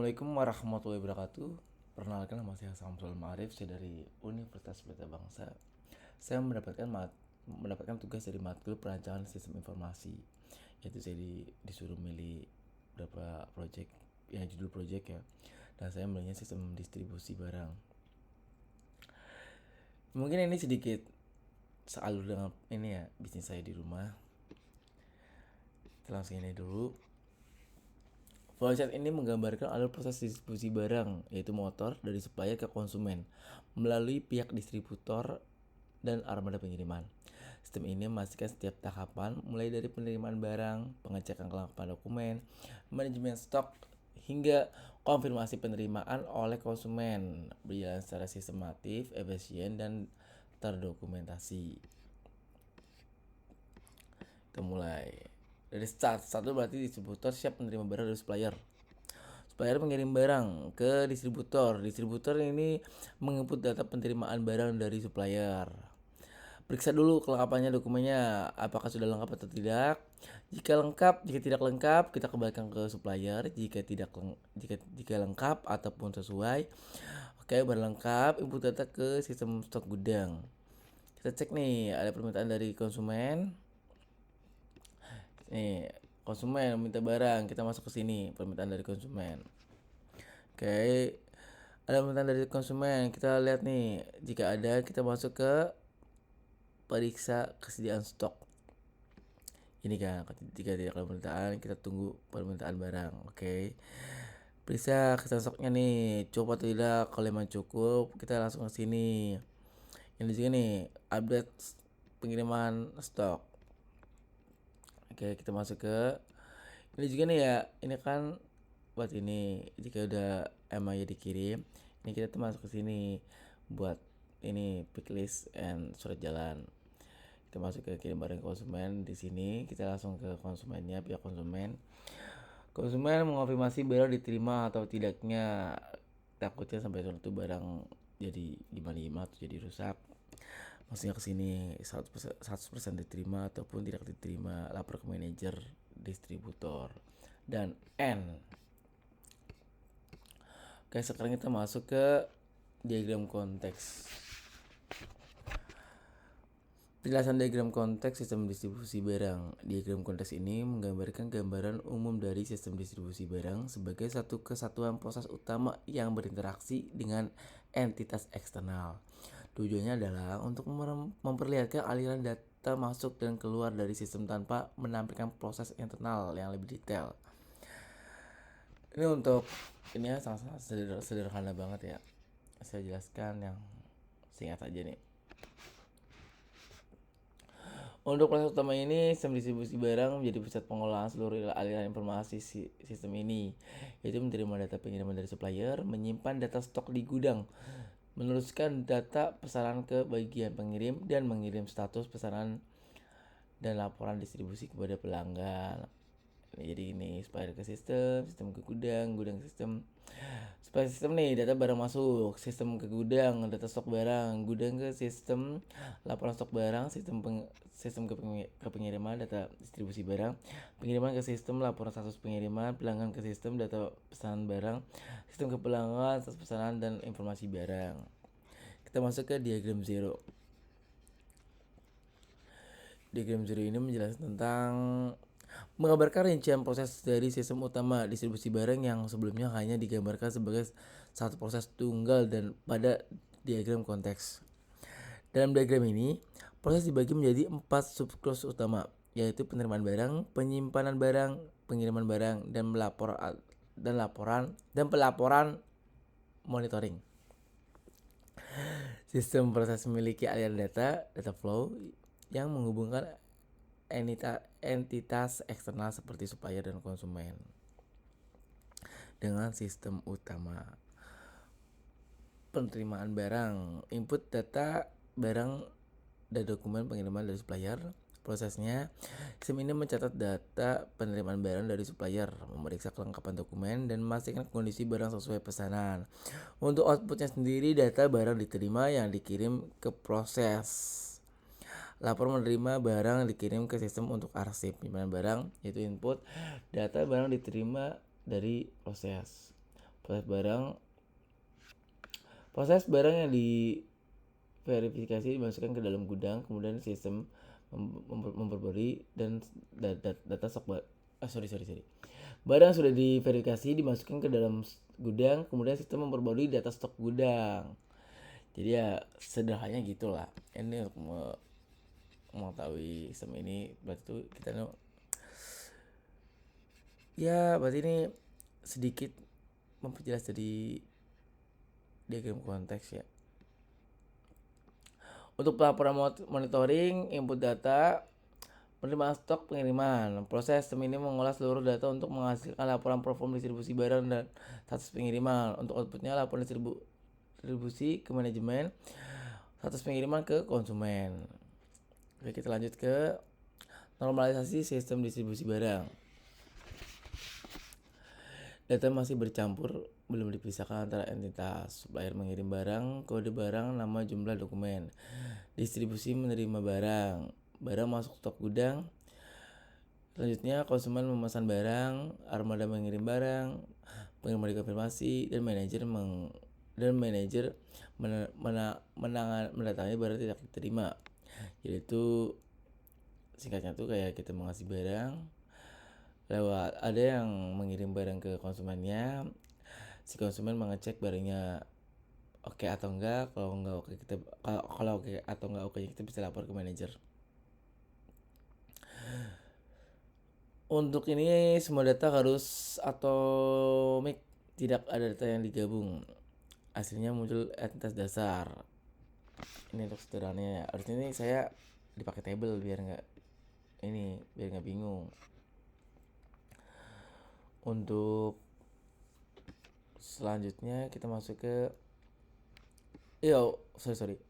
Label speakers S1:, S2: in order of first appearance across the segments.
S1: Assalamualaikum warahmatullahi wabarakatuh. Perkenalkan, nama saya Samsul Ma'arif, saya dari Universitas Pelita Bangsa. Saya mendapatkan tugas dari matkul perancangan sistem informasi. Yaitu saya disuruh milih beberapa project, ya judul project ya. Dan saya milihnya sistem distribusi barang. Mungkin ini sedikit sealur dengan ini ya, bisnis saya di rumah. Kita langsung ini dulu. Flowchart ini menggambarkan alur proses distribusi barang, yaitu motor, dari supplier ke konsumen, melalui pihak distributor dan armada pengiriman. Sistem ini memastikan setiap tahapan, mulai dari penerimaan barang, pengecekan kelengkapan dokumen, manajemen stok, hingga konfirmasi penerimaan oleh konsumen, berjalan secara sistematif, efisien, dan terdokumentasi. Kita mulai dari start. Satu berarti distributor siap menerima barang dari supplier. Supplier mengirim barang ke distributor. Distributor ini menginput data penerimaan barang dari supplier. Periksa dulu kelengkapannya, dokumennya, apakah sudah lengkap atau tidak. Jika tidak lengkap, kita kembalikan ke supplier. Jika lengkap ataupun sesuai, oke, baru lengkap, input data ke sistem stok gudang. Kita cek nih, ada permintaan dari konsumen. Nih, konsumen minta barang, kita masuk ke sini, permintaan dari konsumen. Oke, ada permintaan dari konsumen, kita lihat nih, jika ada kita masuk ke periksa kesediaan stok. Ini kan, jika tidak ada permintaan, kita tunggu permintaan barang. Oke, periksa kesediaan stoknya nih, cukup atau tidak. Kalau memang cukup, kita langsung ke sini. Ini juga nih, update pengiriman stok. Oke, kita masuk ke ini juga nih ya. Ini kan buat ini, jika udah emang ya dikirim, ini kita tuh masuk ke sini buat ini pick list and surat jalan. Kita masuk ke kirim barang konsumen. Di sini kita langsung ke konsumennya, pihak konsumen. Konsumen mengonfirmasi barang diterima atau tidaknya. Takutnya sampai suatu barang jadi gimana atau jadi rusak, maksudnya ke sini 100% diterima ataupun tidak diterima, lapor ke manajer distributor. Dan N. Oke, sekarang kita masuk ke diagram konteks. Penjelasan diagram konteks sistem distribusi barang. Diagram konteks ini menggambarkan gambaran umum dari sistem distribusi barang sebagai satu kesatuan proses utama yang berinteraksi dengan entitas eksternal. Tujuannya adalah untuk memperlihatkan aliran data masuk dan keluar dari sistem tanpa menampilkan proses internal yang lebih detail. Ini untuk ini ya, sangat sederhana banget ya. Saya jelaskan yang singkat aja nih. Untuk proses utama ini, sistem distribusi barang menjadi pusat pengolahan seluruh aliran informasi sistem ini, yaitu menerima data pengiriman dari supplier, menyimpan data stok di gudang, meneruskan data pesanan ke bagian pengirim, dan mengirim status pesanan dan laporan distribusi kepada pelanggan. Jadi ini supplier ke sistem ke gudang, gudang ke sistem. Supplier sistem nih, data barang masuk, sistem ke gudang, data stok barang, gudang ke sistem, laporan stok barang, sistem ke pengiriman, data distribusi barang, pengiriman ke sistem, laporan status pengiriman, pelanggan ke sistem, data pesanan barang, sistem ke pelanggan, status pesanan dan informasi barang. Kita masuk ke diagram zero. Diagram zero ini menjelaskan tentang menggambarkan rincian proses dari sistem utama distribusi barang yang sebelumnya hanya digambarkan sebagai satu proses tunggal dan pada diagram konteks. Dalam diagram ini, proses dibagi menjadi 4 subproses utama, yaitu penerimaan barang, penyimpanan barang, pengiriman barang, dan pelaporan monitoring. Sistem proses memiliki aliran data flow, yang menghubungkan entitas eksternal seperti supplier dan konsumen dengan sistem utama. Penerimaan barang, input data barang dan dokumen pengiriman dari supplier. Prosesnya, sistem ini mencatat data penerimaan barang dari supplier, memeriksa kelengkapan dokumen, dan memastikan kondisi barang sesuai pesanan. Untuk outputnya sendiri, data barang diterima yang dikirim ke proses. Lapor menerima barang dikirim ke sistem untuk arsip penyimpanan barang, yaitu input data barang diterima dari proses. Proses barang yang diverifikasi dimasukkan ke dalam gudang, kemudian sistem memperbarui dan data stok barang sudah diverifikasi dimasukkan ke dalam gudang, kemudian sistem memperbarui data stok gudang. Jadi ya sederhananya gitulah. Ini untuk mengetahui sistem ini berarti itu kita berarti ini sedikit memperjelas dari diagram konteks ya. Untuk pelaporan monitoring input data, penerimaan stok, pengiriman. Proses sistem ini mengolah seluruh data untuk menghasilkan laporan perform distribusi barang dan status pengiriman. Untuk outputnya laporan distribusi ke manajemen, status pengiriman ke konsumen. Oke, kita lanjut ke normalisasi sistem distribusi barang. Data masih bercampur, belum dipisahkan antara entitas. Supplier mengirim barang, kode barang, nama, jumlah dokumen. Distribusi menerima barang masuk stok gudang. Selanjutnya konsumen memesan barang, armada mengirim barang, pengiriman dikonfirmasi, dan manajer mendatangi barang tidak diterima. Yaitu singkatnya tuh kayak kita mengasih barang lewat, ada yang mengirim barang ke konsumennya, si konsumen mengecek barangnya oke atau enggak. Kalau oke atau enggak oke, kita bisa lapor ke manajer. Untuk ini semua data harus atomik, tidak ada data yang digabung. Hasilnya muncul entitas dasar. Ini untuk sederhananya. Harusnya ini saya dipakai table biar nggak bingung. Untuk selanjutnya kita masuk ke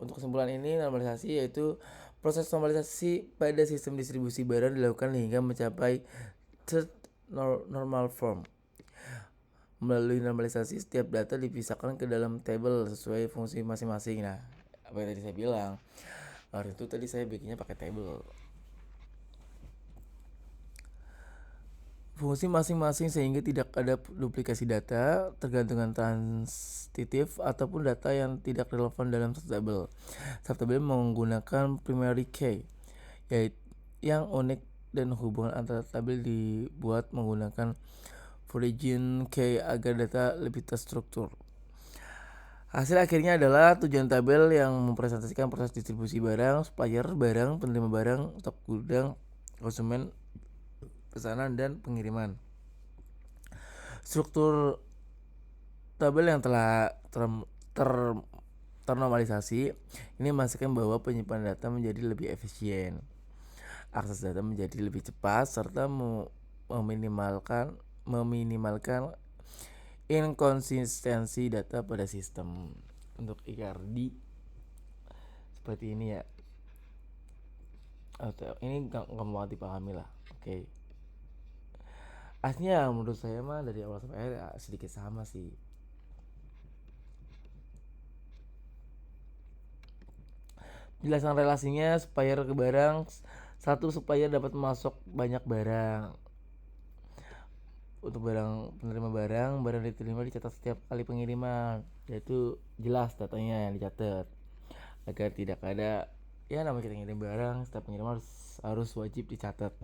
S1: untuk kesimpulan ini, normalisasi yaitu proses normalisasi pada sistem distribusi barang dilakukan hingga mencapai third normal form. Melalui normalisasi, setiap data dipisahkan ke dalam table sesuai fungsi masing-masing. Nah, apa yang tadi saya bilang, harus itu tadi saya bikinnya pakai table. Fungsi masing-masing sehingga tidak ada duplikasi data, tergantungan transitif ataupun data yang tidak relevan dalam subtable. Subtable menggunakan primary key, yaitu yang unik, dan hubungan antara tabel dibuat menggunakan origin key agar data lebih terstruktur. Hasil akhirnya adalah tujuan tabel yang mempresentasikan proses distribusi barang, supplier barang, penerima barang, stok gudang, konsumen, pesanan, dan pengiriman. Struktur tabel yang telah ternormalisasi ini memastikan bahwa penyimpanan data menjadi lebih efisien, akses data menjadi lebih cepat, serta meminimalkan inkonsistensi data pada sistem. Untuk IRD seperti ini ya. Ini nggak mau dipahami lah. Oke. Aslinya menurut saya mah dari awal sampai akhir sedikit sama sih. Jelasan relasinya supplier ke barang. Satu, supplier dapat masuk banyak barang. Untuk penerima barang diterima dicatat setiap kali pengiriman, yaitu jelas datanya yang dicatat agar tidak ada namanya kita ngirim barang, setiap pengiriman harus wajib dicatat.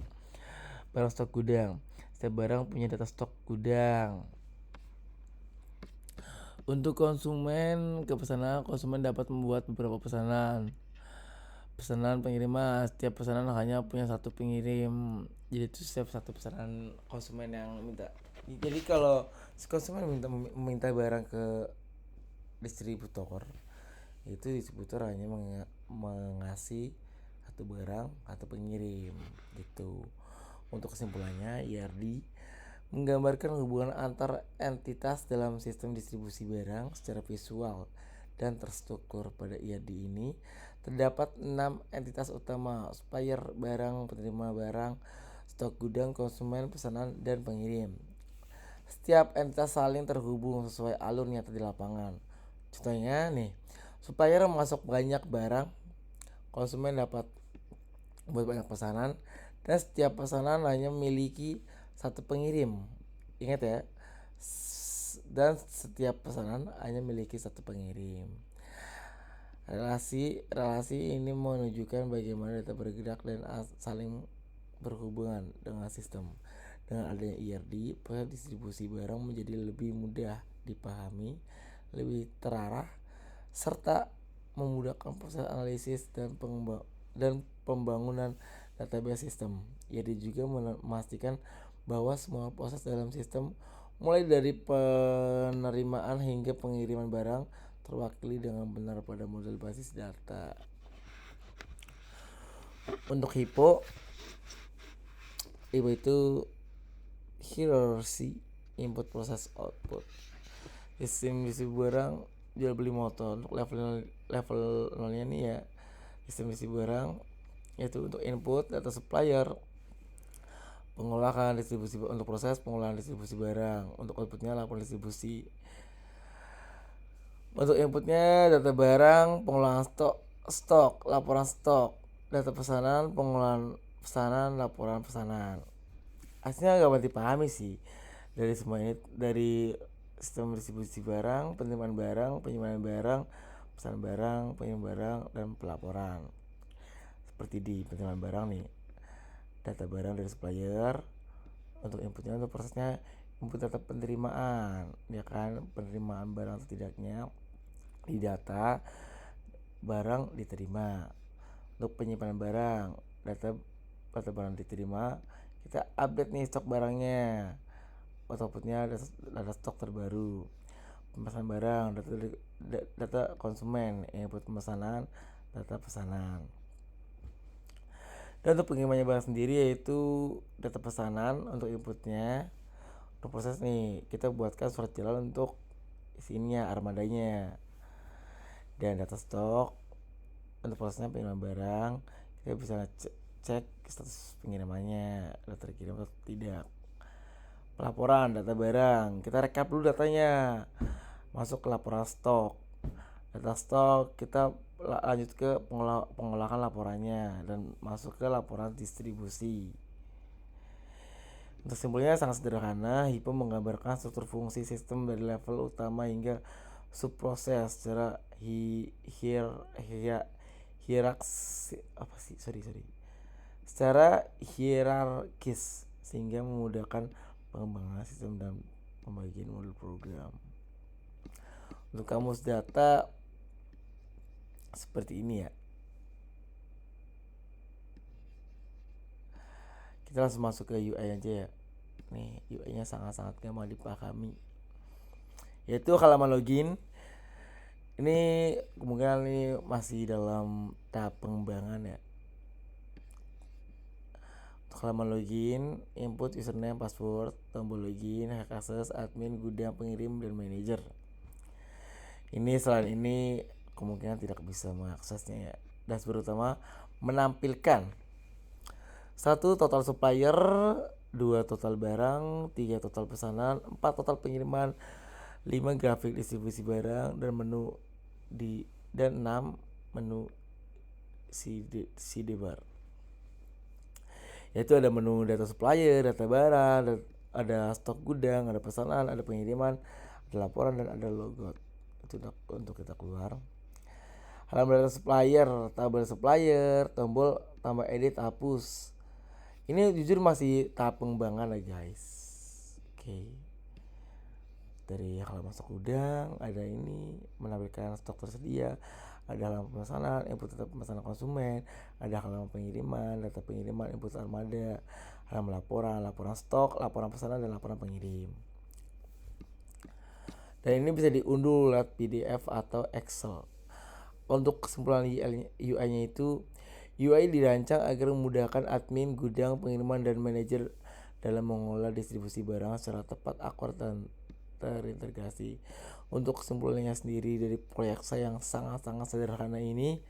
S1: Barang stok gudang, setiap barang punya data stok gudang. Untuk konsumen dapat membuat beberapa pesanan pengiriman. Setiap pesanan hanya punya satu pengirim, jadi itu setiap satu pesanan konsumen yang minta. Jadi kalau si konsumen meminta barang ke distributor, itu distributor hanya mengasih satu barang atau pengirim gitu. Untuk kesimpulannya, IRD menggambarkan hubungan antar entitas dalam sistem distribusi barang secara visual dan terstruktur. Pada IRD ini terdapat 6 entitas utama: supplier barang, penerima barang, stok gudang, konsumen, pesanan, dan pengirim. Setiap entitas saling terhubung sesuai alur nyata di lapangan. Contohnya nih, supplier masuk banyak barang, konsumen dapat buat banyak pesanan, dan setiap pesanan hanya memiliki satu pengirim. Ingat ya, dan setiap pesanan hanya memiliki satu pengirim. Relasi ini menunjukkan bagaimana data bergerak dan saling berhubungan dengan sistem. Dengan adanya IRD, proses distribusi barang menjadi lebih mudah dipahami, lebih terarah, serta memudahkan proses analisis dan pembangunan database sistem. IRD juga memastikan bahwa semua proses dalam sistem, mulai dari penerimaan hingga pengiriman barang, terwakili dengan benar pada model basis data. Untuk HIPO itu hierarchy input proses output. Sistem distribusi barang jual beli motor. Untuk level 0-nya nih ya, sistem distribusi barang yaitu untuk input data supplier, pengolahan distribusi untuk proses pengolahan distribusi barang, untuk outputnya laporan distribusi. Untuk inputnya data barang, pengolahan stok, laporan stok, data pesanan, pengolahan pesanan, laporan pesanan. Aslinya gak banget dipahami sih dari semua ini, dari sistem distribusi barang, penerimaan barang, penyimpanan barang, pesanan barang, pengiriman barang, dan pelaporan. Seperti di penerimaan barang nih, data barang dari supplier, untuk inputnya, untuk prosesnya input data penerimaan, ya kan, penerimaan barang atau tidaknya di data barang diterima. Untuk penyimpanan barang, data barang diterima, kita update nih stok barangnya, outputnya data stok terbaru. Pemesanan barang, data konsumen, input pemesanan, data pesanan. Dan untuk pengirimannya barang sendiri yaitu data pesanan untuk inputnya. Untuk proses nih, kita buatkan surat jalan untuk isinya, armadanya. Dan data stok untuk prosesnya pengiriman barang, kita bisa cek status pengirimannya, udah terkirim atau tidak. Pelaporan data barang, kita rekap dulu datanya, masuk ke laporan stok. Data stok kita lanjut ke pengolahan laporannya dan masuk ke laporan distribusi. Untuk simbolnya sangat sederhana, HIPO menggambarkan struktur fungsi sistem dari level utama hingga subproses secara secara hierarkis, sehingga memudahkan pengembangan sistem dan pembagian modul program. Untuk kamus data seperti ini ya. Kita langsung masuk ke UI aja ya. Nih, UI-nya sangat-sangat gampang dipahami. Yaitu halaman login. Ini kemungkinan ini masih dalam tahap pengembangan ya. Untuk halaman login, input username, password, tombol login, hak akses, admin, gudang, pengirim, dan manajer. Ini selain ini kemungkinan tidak bisa mengaksesnya ya. Dashboard utama menampilkan 1 total supplier, 2 total barang, 3 total pesanan, 4 total pengiriman, 5 grafik distribusi barang dan menu dan 6 menu sidebar. Yaitu ada menu data supplier, data barang, ada stok gudang, ada pesanan, ada pengiriman, ada laporan, dan ada logout. Itu untuk kita keluar. Halaman data supplier, tabel supplier, tombol tambah edit, hapus. Ini jujur masih tahap pengembangan lah guys. Oke. Dari halaman stok gudang, ada ini menampilkan stok tersedia, ada halaman pemesanan, input data pemesanan konsumen, ada halaman pengiriman, data pengiriman, input armada, halaman laporan stok, laporan pesanan, dan laporan pengirim. Dan ini bisa diunduh lewat PDF atau Excel. Untuk kesimpulan UI-nya itu, UI dirancang agar memudahkan admin, gudang, pengiriman, dan manajer dalam mengolah distribusi barang secara tepat, akurat, dan terintegrasi. Untuk kesimpulannya sendiri dari proyek saya yang sangat-sangat sederhana ini,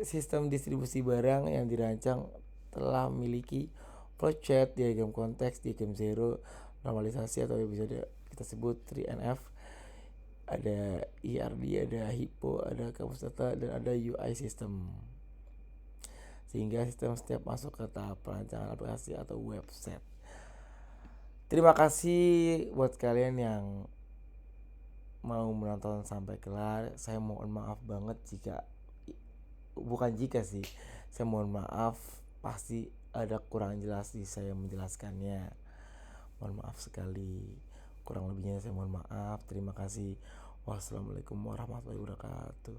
S1: sistem distribusi barang yang dirancang telah memiliki flowchart, diagram konteks, diagram zero, normalisasi atau bisa kita sebut 3NF, ada IRD, ada HIPO, ada kamus data, dan ada UI system, sehingga sistem setiap masuk ke tahap perancangan aplikasi atau website. Terima kasih buat kalian yang mau menonton sampai kelar. Saya mohon maaf banget jika, bukan jika sih, saya mohon maaf pasti ada kurang jelas di saya menjelaskannya. Mohon maaf sekali. Kurang lebihnya saya mohon maaf. Terima kasih. Wassalamualaikum warahmatullahi wabarakatuh.